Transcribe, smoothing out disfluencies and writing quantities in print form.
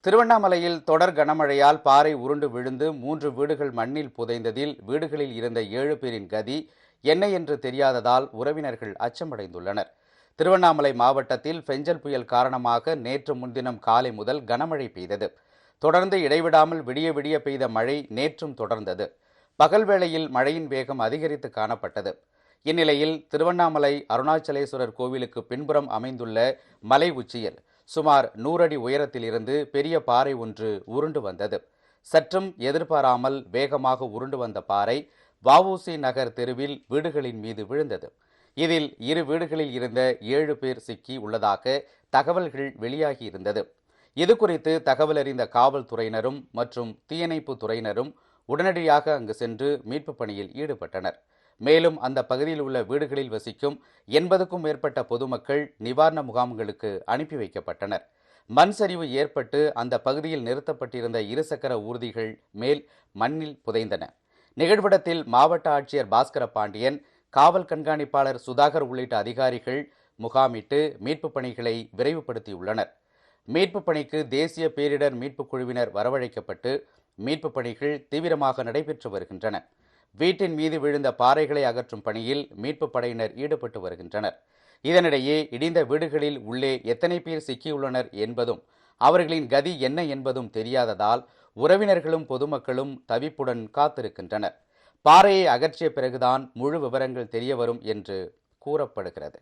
திருவண்ணாமலையில் தொடர் கனமழையால் பாறை உருண்டு விழுந்து 3 வீடுகள் மண்ணில் புதைந்ததில் வீடுகளில் இருந்த 7 பேரின் கதி என்ன என்று தெரியாததால் உறவினர்கள் அச்சமடைந்துள்ளனர். திருவண்ணாமலை மாவட்டத்தில் பெஞ்சல் புயல் காரணமாக நேற்று முன்தினம் காலை முதல் கனமழை பெய்தது. தொடர்ந்து இடைவிடாமல் விடிய விடிய பெய்த மழை நேற்றும் தொடர்ந்தது. பகல் வேளையில் மழையின் வேகம் அதிகரித்து காணப்பட்டது. இந்நிலையில் திருவண்ணாமலை அருணாச்சலேஸ்வரர் கோவிலுக்கு பின்புறம் அமைந்துள்ள மலை உச்சியில் சுமார் 100 அடி உயரத்தில் இருந்து பெரிய பாறை ஒன்று உருண்டு வந்தது. சற்றும் எதிர்பாராமல் வேகமாக உருண்டு வந்த பாறை வஉசி நகர் தெருவில் வீடுகளின் மீது விழுந்தது. இதில் 2 வீடுகளில் இருந்த 7 பேர் சிக்கி உள்ளதாக தகவல்கள் வெளியாகி இருந்தது. இதுகுறித்து தகவல் அறிந்த காவல்துறையினரும் மற்றும் தீயணைப்பு துறையினரும் உடனடியாக அங்கு சென்று மீட்பு பணியில் ஈடுபட்டனர். மேலும் அந்த பகுதியில் உள்ள வீடுகளில் வசிக்கும் 80க்கும் மேற்பட்ட பொதுமக்கள் நிவாரண முகாம்களுக்கு அனுப்பி வைக்கப்பட்டனர். மண் சரிவு ஏற்பட்டு அந்த பகுதியில் நிறுத்தப்பட்டிருந்த 2 சக்கர ஊர்திகள் மேல் மண்ணில் புதைந்தன. நிகழ்விடத்தில் மாவட்ட ஆட்சியர் பாஸ்கர பாண்டியன், காவல் கண்காணிப்பாளர் சுதாகர் உள்ளிட்ட அதிகாரிகள் முகாமிட்டு மீட்பு பணிகளை விரைவுபடுத்தியுள்ளனர். மீட்பு பணிக்கு தேசிய பேரிடர் மீட்புக் குழுவினர் வரவழைக்கப்பட்டு மீட்பு பணிகள் தீவிரமாக நடைபெற்று வருகின்றன. வீட்டின் மீது விழுந்த பாறைகளை அகற்றும் பணியில் மீட்பு படையினர் ஈடுபட்டு வருகின்றனர். இதனிடையே இடிந்த வீடுகளில் உள்ளே எத்தனை பேர் சிக்கியுள்ளனர் என்பதும் அவர்களின் கதி என்ன என்பதும் தெரியாததால் உறவினர்களும் பொதுமக்களும் தவிப்புடன் காத்திருக்கின்றனர். பாறையை அகற்றிய பிறகுதான் முழு விவரங்கள் தெரியவரும் என்று கூறப்படுகிறது.